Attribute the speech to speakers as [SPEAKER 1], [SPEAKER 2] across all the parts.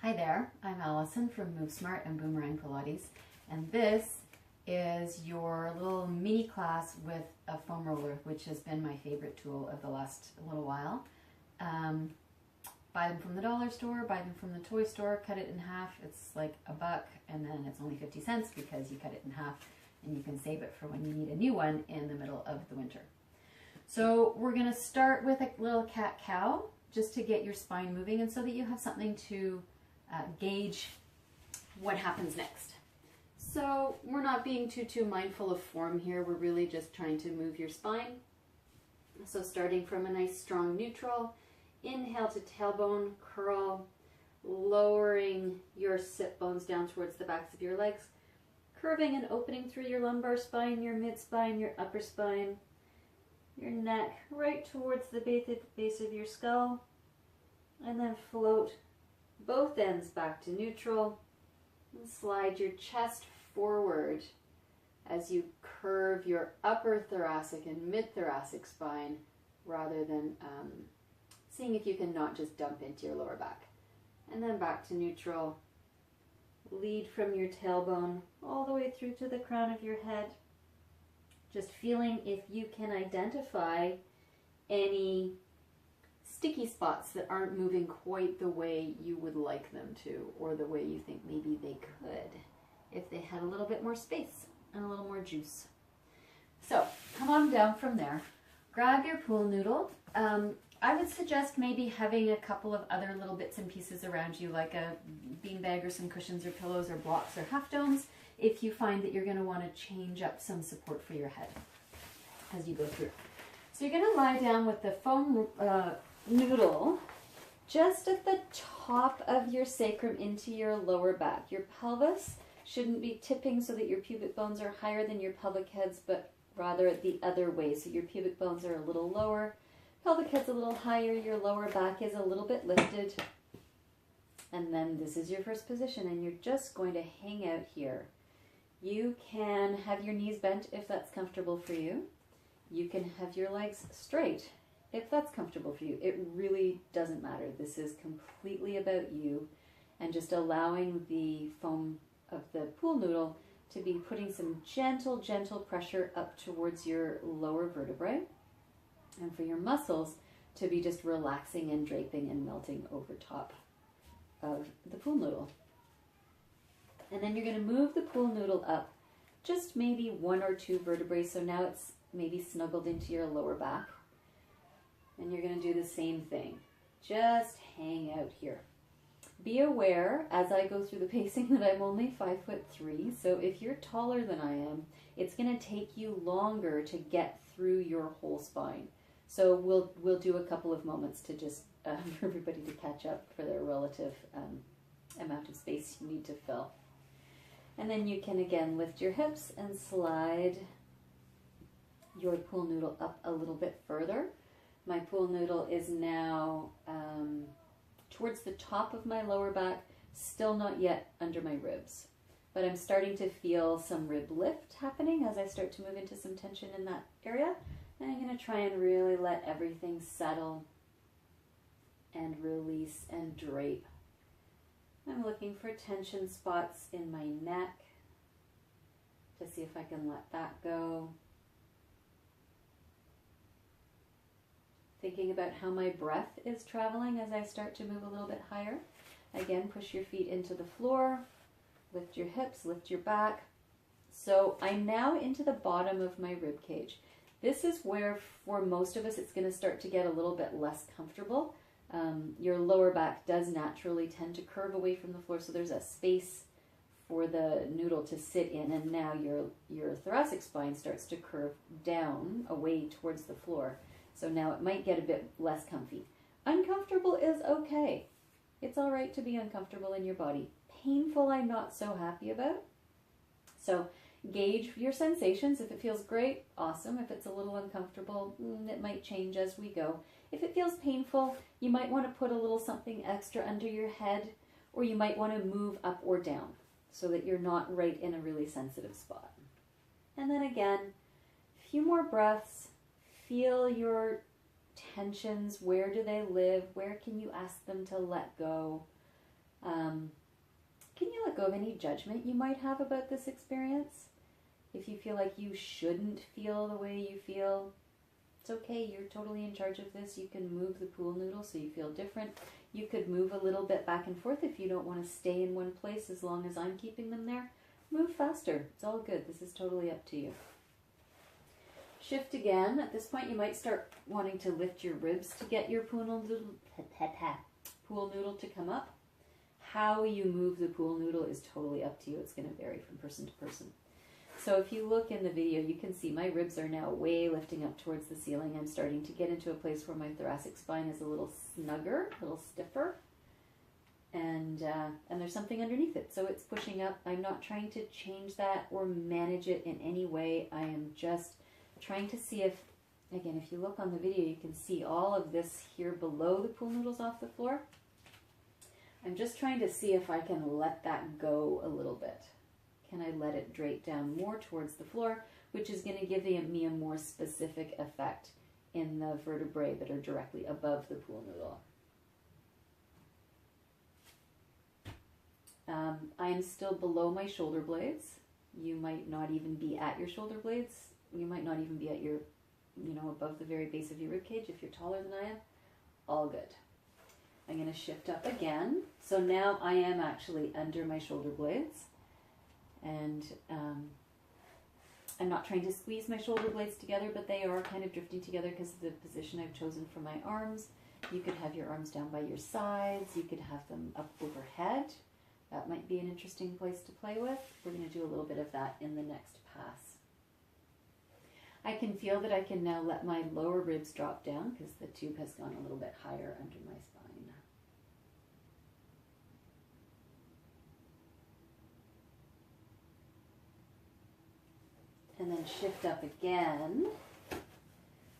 [SPEAKER 1] Hi there, I'm Allison from Move Smart and Boomerang Pilates, and this is your little mini class with a foam roller, which has been my favorite tool of the last little while. Buy them from the dollar store, buy them from the toy store, cut it in half. It's like $1 and then it's only 50 cents because you cut it in half and you can save it for when you need a new one in the middle of the winter. So we're going to start with a little cat-cow just to get your spine moving and so that you have something to gauge what happens next. So we're not being too mindful of form here. We're really just trying to move your spine. So starting from a nice strong neutral, inhale to tailbone curl, lowering your sit bones down towards the backs of your legs, curving and opening through your lumbar spine, your mid spine, your upper spine, your neck right towards the base of your skull, and then float both ends back to neutral and slide your chest forward as you curve your upper thoracic and mid-thoracic spine rather than seeing if you can not just dump into your lower back. And then back to neutral. Lead from your tailbone all the way through to the crown of your head. Just feeling if you can identify any sticky spots that aren't moving quite the way you would like them to, or the way you think maybe they could if they had a little bit more space and a little more juice. So come on down from there. Grab your pool noodle. I would suggest maybe having a couple of other little bits and pieces around you, like a beanbag or some cushions or pillows or blocks or half domes, if you find that you're going to want to change up some support for your head as you go through. So you're going to lie down with the foam noodle just at the top of your sacrum into your lower back. Your pelvis shouldn't be tipping so that your pubic bones are higher than your pelvic heads, but rather the other way. So your pubic bones are a little lower, pelvic head's a little higher, your lower back is a little bit lifted. And then this is your first position, and you're just going to hang out here. You can have your knees bent if that's comfortable for you. You can have your legs straight if that's comfortable for you. It really doesn't matter. This is completely about you and just allowing the foam of the pool noodle to be putting some gentle pressure up towards your lower vertebrae, and for your muscles to be just relaxing and draping and melting over top of the pool noodle. And then you're going to move the pool noodle up just maybe 1 or 2 vertebrae. So now it's maybe snuggled into your lower back. And you're going to do the same thing. Just hang out here. Be aware as I go through the pacing that I'm only 5'3". So if you're taller than I am, it's going to take you longer to get through your whole spine. So we'll do a couple of moments to just for everybody to catch up for their relative amount of space you need to fill. And then you can again lift your hips and slide your pool noodle up a little bit further. My pool noodle is now towards the top of my lower back, still not yet under my ribs. But I'm starting to feel some rib lift happening as I start to move into some tension in that area. And I'm going to try and really let everything settle and release and drape. I'm looking for tension spots in my neck to see if I can let that go. Thinking about how my breath is traveling as I start to move a little bit higher. Again, push your feet into the floor, lift your hips, lift your back. So I'm now into the bottom of my rib cage. This is where, for most of us, it's going to start to get a little bit less comfortable. Your lower back does naturally tend to curve away from the floor, so there's a space for the noodle to sit in, and now your thoracic spine starts to curve down away towards the floor. So now it might get a bit less comfy. Uncomfortable is okay. It's all right to be uncomfortable in your body. Painful, I'm not so happy about. So gauge your sensations. If it feels great, awesome. If it's a little uncomfortable, it might change as we go. If it feels painful, you might want to put a little something extra under your head, or you might want to move up or down so that you're not right in a really sensitive spot. And then again, a few more breaths. Feel your tensions. Where do they live? Where can you ask them to let go?
[SPEAKER 2] Can you let go of any judgment you might have about this experience? If you feel like you shouldn't feel the way you feel, it's okay. You're totally in charge of this. You can move the pool noodle so you feel different. You could move a little bit back and forth if you don't want to stay in one place as long as I'm keeping them there. Move faster. It's all good. This is totally up to you. Shift again. At this point, you might start wanting to lift your ribs to get your pool noodle to come up. How you move the pool noodle is totally up to you. It's going to vary from person to person. So if you look in the video, you can see my ribs are now way lifting up towards the ceiling. I'm starting to get into a place where my thoracic spine is a little snugger, a little stiffer. And there's something underneath it. So it's pushing up. I'm not trying to change that or manage it in any way. I am just trying to see if, again, if you look on the video, you can see all of this here below the pool noodles off the floor. I'm just trying to see if I can let that go a little bit. Can I let it drape down more towards the floor, which is going to give me a more specific effect in the vertebrae that are directly above the pool noodle. I am still below my shoulder blades. You might not even be at your shoulder blades. You might not even be at your, above the very base of your rib cage if you're taller than I am. All good. I'm going to shift up again. So now I am actually under my shoulder blades. And I'm not trying to squeeze my shoulder blades together, but they are kind of drifting together because of the position I've chosen for my arms. You could have your arms down by your sides. You could have them up overhead. That might be an interesting place to play with. We're going to do a little bit of that in the next pass. I can feel that I can now let my lower ribs drop down because the tube has gone a little bit higher under my spine. And then shift up again.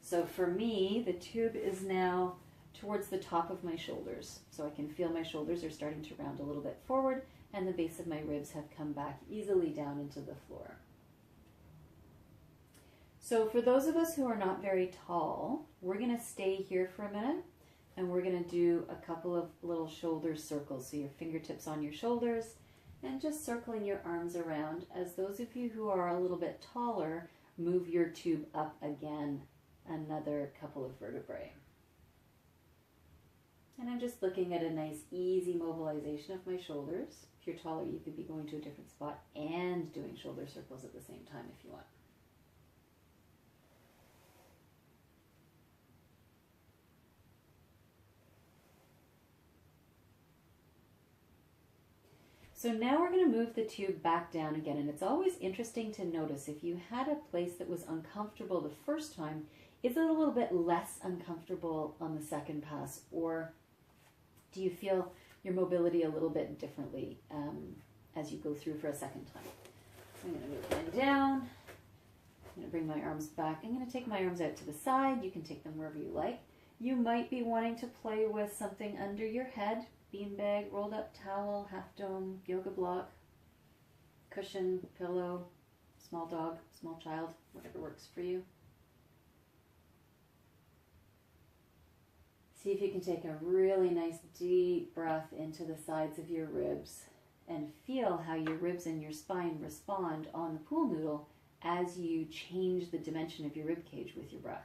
[SPEAKER 2] So for me, the tube is now towards the top of my shoulders. So I can feel my shoulders are starting to round a little bit forward and the base of my ribs have come back easily down into the floor. So for those of us who are not very tall, we're going to stay here for a minute and we're going to do a couple of little shoulder circles. So your fingertips on your shoulders and just circling your arms around as those of you who are a little bit taller move your tube up again, another couple of vertebrae. And I'm just looking at a nice easy mobilization of my shoulders. If you're taller, you could be going to a different spot and doing shoulder circles at the same time if you want. So now we're going to move the tube back down again, and it's always interesting to notice if you had a place that was uncomfortable the first time, is it a little bit less uncomfortable on the second pass, or do you feel your mobility a little bit differently as you go through for a second time? I'm going to move mine down. I'm going to bring my arms back. I'm going to take my arms out to the side. You can take them wherever you like. You might be wanting to play with something under your head. Beanbag, rolled up towel, half dome, yoga block, cushion, pillow, small dog, small child, whatever works for you. See if you can take a really nice deep breath into the sides of your ribs and feel how your ribs and your spine respond on the pool noodle as you change the dimension of your rib cage with your breath.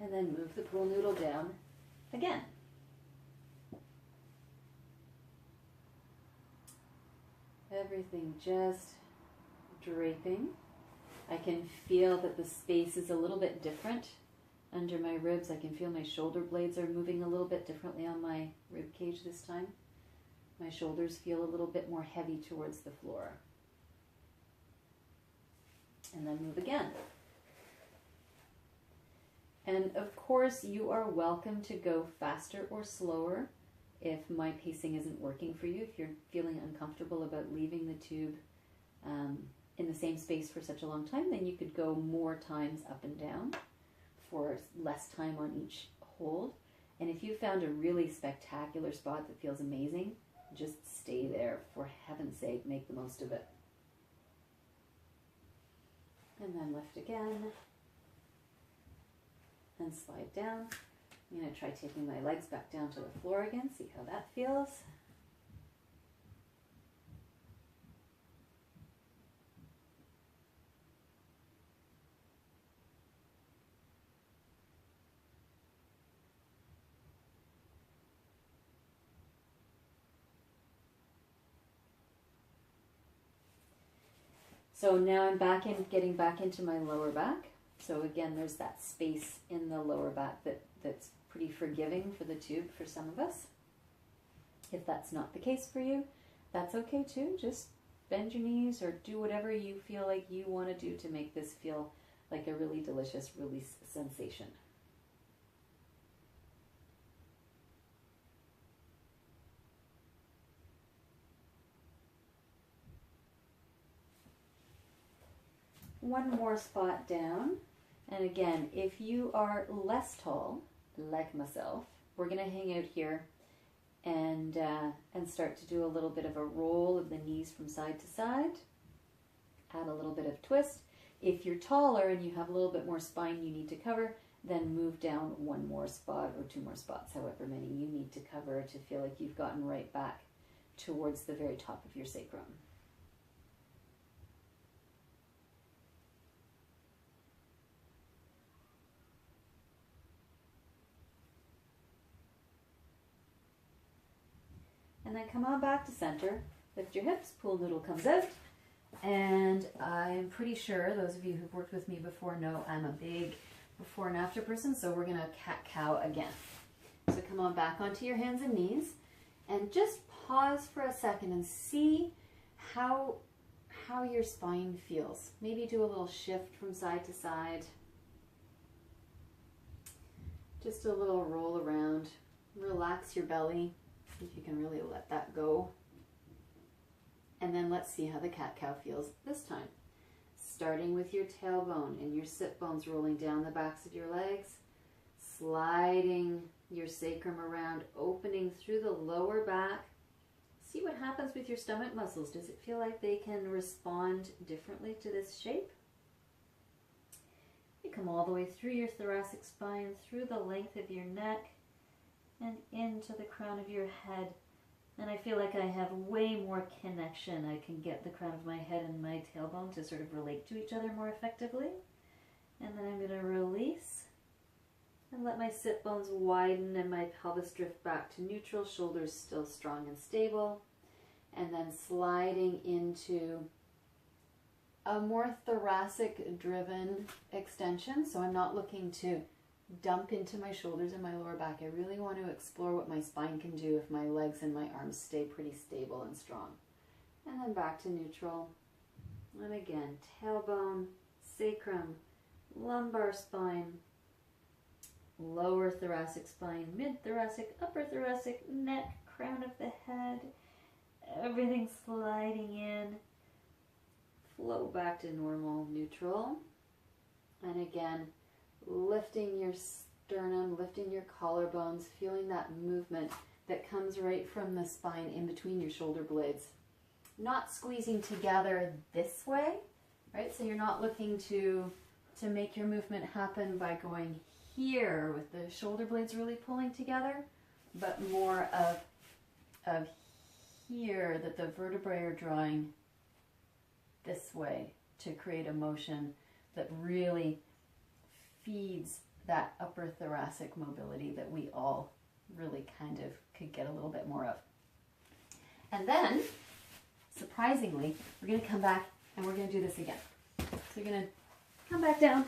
[SPEAKER 2] And then move the pool noodle down again. Everything just draping. I can feel that the space is a little bit different under my ribs. I can feel my shoulder blades are moving a little bit differently on my rib cage this time. My shoulders feel a little bit more heavy towards the floor. And then move again. And of course, you are welcome to go faster or slower if my pacing isn't working for you. If you're feeling uncomfortable about leaving the tube in the same space for such a long time, then you could go more times up and down for less time on each hold. And if you found a really spectacular spot that feels amazing, just stay there. For heaven's sake, make the most of it. And then lift again. And slide down. I'm going to try taking my legs back down to the floor again, see how that feels. So now I'm getting back into my lower back. So again, there's that space in the lower back that's pretty forgiving for the tube for some of us. If that's not the case for you, that's okay too. Just bend your knees or do whatever you feel like you want to do to make this feel like a really delicious release sensation. One more spot down. And again, if you are less tall, like myself, we're going to hang out here and start to do a little bit of a roll of the knees from side to side. Add a little bit of twist. If you're taller and you have a little bit more spine you need to cover, then move down one more spot or two more spots, however many you need to cover to feel like you've gotten right back towards the very top of your sacrum. And then come on back to center, lift your hips, pool noodle comes out. And I'm pretty sure those of you who've worked with me before know I'm a big before and after person, so we're gonna cat-cow again. So come on back onto your hands and knees and just pause for a second and see how your spine feels. Maybe do a little shift from side to side. Just a little roll around. Relax your belly. See if you can really let that go. And then let's see how the cat-cow feels this time. Starting with your tailbone and your sit bones rolling down the backs of your legs, sliding your sacrum around, opening through the lower back. See what happens with your stomach muscles. Does it feel like they can respond differently to this shape? You come all the way through your thoracic spine, through the length of your neck, and into the crown of your head. And I feel like I have way more connection. I can get the crown of my head and my tailbone to sort of relate to each other more effectively. And then I'm going to release and let my sit bones widen and my pelvis drift back to neutral, shoulders still strong and stable. And then sliding into a more thoracic driven extension. So I'm not looking to dump into my shoulders and my lower back. I really want to explore what my spine can do if my legs and my arms stay pretty stable and strong. And then back to neutral. And again, tailbone, sacrum, lumbar spine, lower thoracic spine, mid-thoracic, upper thoracic, neck, crown of the head, everything sliding in. Flow back to normal, neutral. And again, lifting your sternum, lifting your collarbones, feeling that movement that comes right from the spine in between your shoulder blades. Not squeezing together this way, right? So you're not looking to make your movement happen by going here with the shoulder blades really pulling together, but more of here, that the vertebrae are drawing this way to create a motion that really feeds that upper thoracic mobility that we all really kind of could get a little bit more of. And then, surprisingly, we're going to come back and we're going to do this again. So you're going to come back down,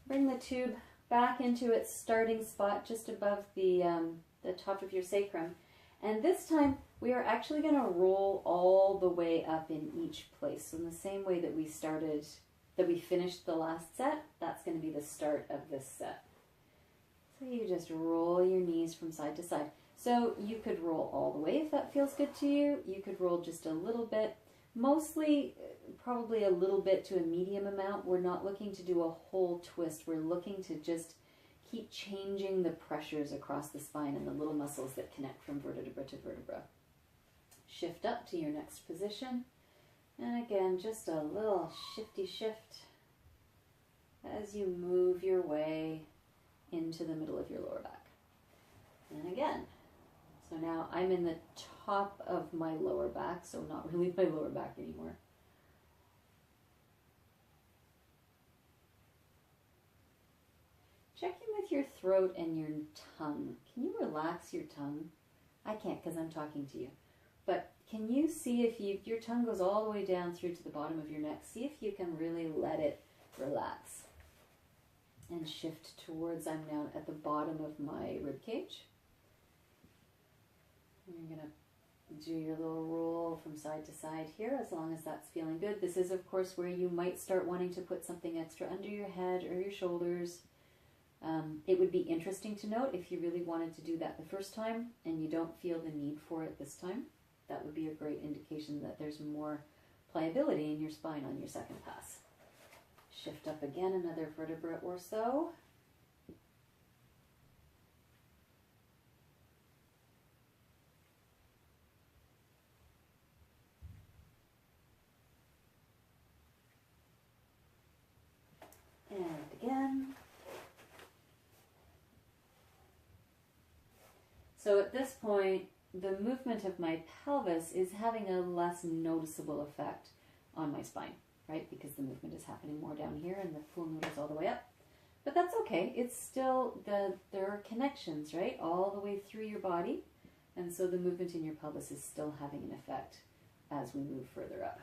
[SPEAKER 2] bring the tube back into its starting spot just above the top of your sacrum. And this time, we are actually going to roll all the way up in each place. So in the same way that we finished the last set, that's going to be the start of this set. So you just roll your knees from side to side. So you could roll all the way if that feels good to you. You could roll just a little bit, mostly probably a little bit to a medium amount. We're not looking to do a whole twist. We're looking to just keep changing the pressures across the spine and the little muscles that connect from vertebra to vertebra. Shift up to your next position. And again, just a little shifty shift. as you move your way into the middle of your lower back. And again, so now I'm in the top of my lower back, so not really my lower back anymore. Check in with your throat and your tongue. Can you relax your tongue? I can't because I'm talking to you. But can you see if your tongue goes all the way down through to the bottom of your neck? See if you can really let it relax. And shift towards, I'm now at the bottom of my rib cage. And you're going to do your little roll from side to side here, as long as that's feeling good. This is, of course, where you might start wanting to put something extra under your head or your shoulders. It would be interesting to note if you really wanted to do that the first time and you don't feel the need for it this time. That would be a great indication that there's more pliability in your spine on your second pass. Shift up again another vertebra or so. And again. So at this point, the movement of my pelvis is having a less noticeable effect on my spine, right? Because the movement is happening more down here and the pool noodle's all the way up. But that's okay. It's still, there are connections, right? All the way through your body. And so the movement in your pelvis is still having an effect as we move further up.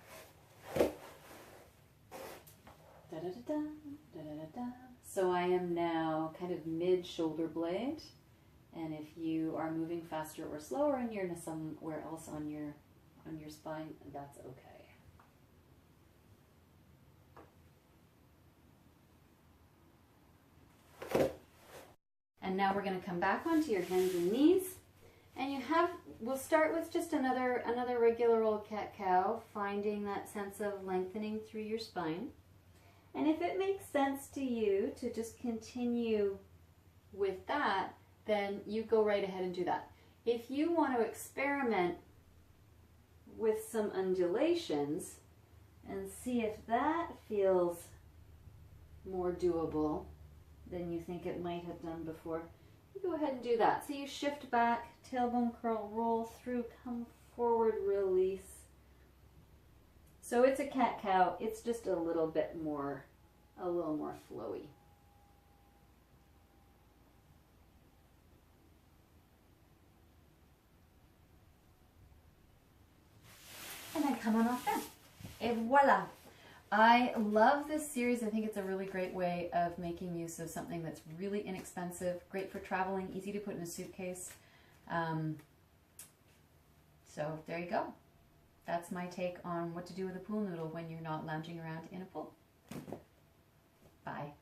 [SPEAKER 2] Da, da, da, da, da, da, da. So I am now kind of mid-shoulder blade. And if you are moving faster or slower and you're somewhere else on your spine, that's okay. And now we're going to come back onto your hands and knees. And we'll start with just another regular old cat-cow, finding that sense of lengthening through your spine. And if it makes sense to you to just continue with that, then you go right ahead and do that. If you want to experiment with some undulations and see if that feels more doable than you think it might have done before, you go ahead and do that. So you shift back, tailbone curl, roll through, come forward, release. So it's a cat-cow, it's just a little more flowy. And then come on off then. Et voila! I love this series. I think it's a really great way of making use of something that's really inexpensive, great for traveling, easy to put in a suitcase. So there you go. That's my take on what to do with a pool noodle when you're not lounging around in a pool. Bye.